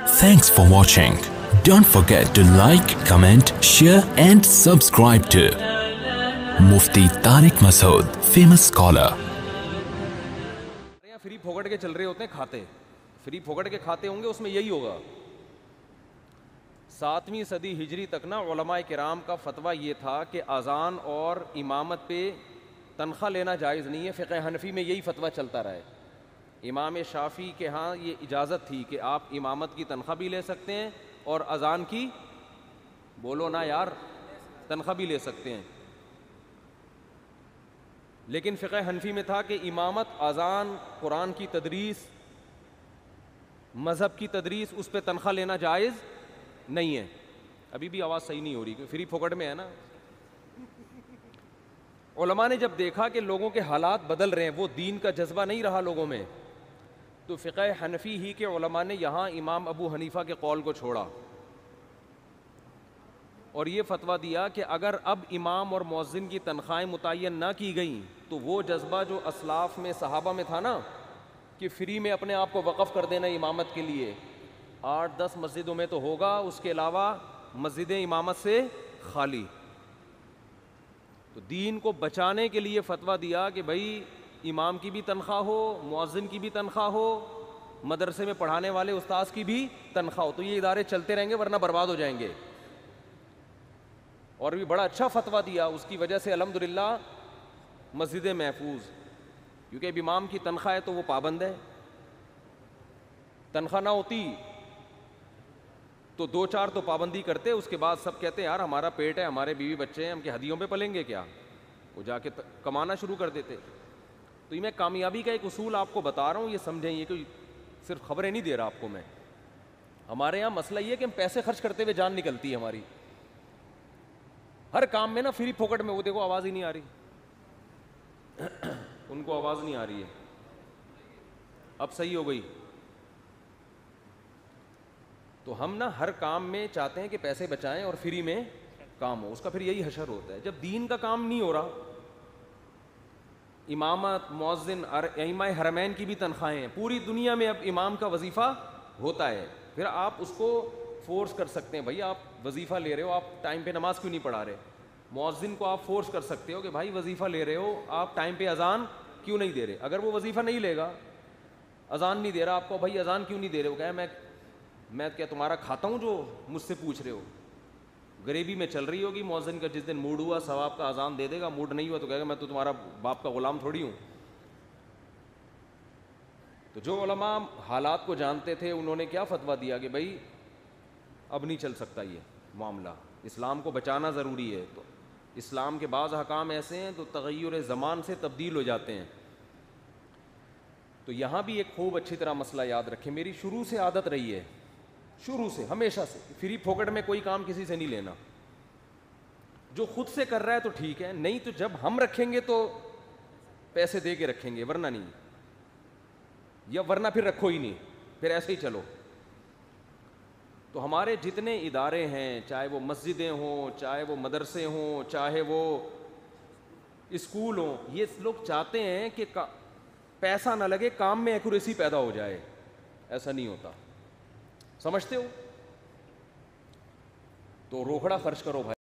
Thanks for watching. Don't forget to like, comment, share and subscribe to Mufti Tariq Masood, famous scholar. Free फोकट के चल रहे होते हैं खाते, फ्री फोकट के खाते होंगे, उसमें यही होगा। 7वीं सदी हिजरी तक ना उलमाए किराम का फतवा ये था कि अजान और इमामत पे तनख्वाह लेना जायज़ नहीं है। फ़िक़्ह हनफी में यही फतवा चलता रहा है। इमाम शाफ़ी के यहाँ ये इजाज़त थी कि आप इमामत की तनख्वाह भी ले सकते हैं और अजान की, बोलो ना यार, तनख्वाह भी ले सकते हैं। लेकिन फ़िक़्ह हनफी में था कि इमामत, अजान, कुरान की तदरीस, मज़हब की तदरीस, उस पर तनख्वाह लेना जायज़ नहीं है। अभी भी आवाज़ सही नहीं हो रही क्योंकि फ्री फोकट में है ना। उलमा ने जब देखा कि लोगों के हालात बदल रहे हैं, वो दीन का जज्बा नहीं रहा लोगों में, तो फ़िक़्ह हनफी ही के उलमा ने यहाँ इमाम अबू हनीफ़ा के कौल को छोड़ा और ये फ़तवा दिया कि अगर अब इमाम और मुअज़्ज़िन की तनख्वाहें मुतय्यन ना की गईं तो वो जज्बा जो असलाफ़ में, सहाबा में था ना, कि फ्री में अपने आप को वक़फ़ कर देना इमामत के लिए, 8-10 मस्जिदों में तो होगा, उसके अलावा मस्जिदें इमामत से खाली। तो दीन को बचाने के लिए फ़तवा दिया कि भाई इमाम की भी तनख्वाह हो, मुअज़्ज़िन की भी तनख्वाह हो, मदरसे में पढ़ाने वाले उस्ताद की भी तनख्वाह हो, तो ये इदारे चलते रहेंगे वरना बर्बाद हो जाएंगे। और भी बड़ा अच्छा फतवा दिया, उसकी वजह से अल्हम्दुलिल्लाह मस्जिदें महफूज, क्योंकि अब इमाम की तनख्वाह है तो वो पाबंद है। तनख्वाह ना होती तो 2-4 तो पाबंदी करते, उसके बाद सब कहते हैं यार हमारा पेट है, हमारे बीवी बच्चे हैं, हम क्या हदियों पे पलेंगे क्या, वो जाके कमाना शुरू कर देते। तो ये मैं कामयाबी का एक उसूल आपको बता रहा हूँ, ये समझें, ये कोई सिर्फ खबरें नहीं दे रहा आपको मैं। हमारे यहाँ मसला ये है कि हम पैसे खर्च करते हुए जान निकलती है हमारी, हर काम में ना फ्री फोकट में। वो देखो आवाज़ ही नहीं आ रही उनको आवाज़ नहीं आ रही है, अब सही हो गई। तो हम ना हर काम में चाहते हैं कि पैसे बचाएं और फ्री में काम हो, उसका फिर यही हशर होता है। जब दीन का काम नहीं हो रहा, इमामत, मुअज़्ज़िन और इमाम हरमैन की भी तनख्वाहें हैं, पूरी दुनिया में अब इमाम का वजीफ़ा होता है, फिर आप उसको फोर्स कर सकते हैं, भाई आप वजीफ़ा ले रहे हो, आप टाइम पे नमाज क्यों नहीं पढ़ा रहे। मुअज़्ज़िन को आप फोर्स कर सकते हो कि भाई वजीफ़ा ले रहे हो, आप टाइम पे अजान क्यों नहीं दे रहे। अगर वो वजीफ़ा नहीं लेगा, अजान नहीं दे रहा, आपको भाई अजान क्यों नहीं दे रहे हो, कहे मैं क्या तुम्हारा खाता हूँ जो मुझसे पूछ रहे हो। गरीबी में चल रही होगी, मुअज़्ज़िन का जिस दिन मूड हुआ सवाब का अजान दे देगा, मूड नहीं हुआ तो कहेगा मैं तो तुम्हारा बाप का ग़ुलाम थोड़ी हूँ। तो जो उलमा हालात को जानते थे, उन्होंने क्या फ़तवा दिया कि भाई अब नहीं चल सकता ये मामला, इस्लाम को बचाना ज़रूरी है। तो इस्लाम के बाज़ अहकाम ऐसे हैं तो तग़य्युर ज़मान से तब्दील हो जाते हैं। तो यहाँ भी एक खूब अच्छी तरह मसला याद रखें, मेरी शुरू से आदत रही है, शुरू से, हमेशा से, फ्री फोकट में कोई काम किसी से नहीं लेना। जो खुद से कर रहा है तो ठीक है, नहीं तो जब हम रखेंगे तो पैसे दे के रखेंगे, वरना नहीं, या वरना फिर रखो ही नहीं, फिर ऐसे ही चलो। तो हमारे जितने इदारे हैं, चाहे वो मस्जिदें हों, चाहे वो मदरसे हों, चाहे वो स्कूल हों, ये लोग चाहते हैं कि पैसा ना लगे, काम में एक्यूरेसी पैदा हो जाए। ऐसा नहीं होता, समझते हो? तो रोकड़ा खर्च करो भाई।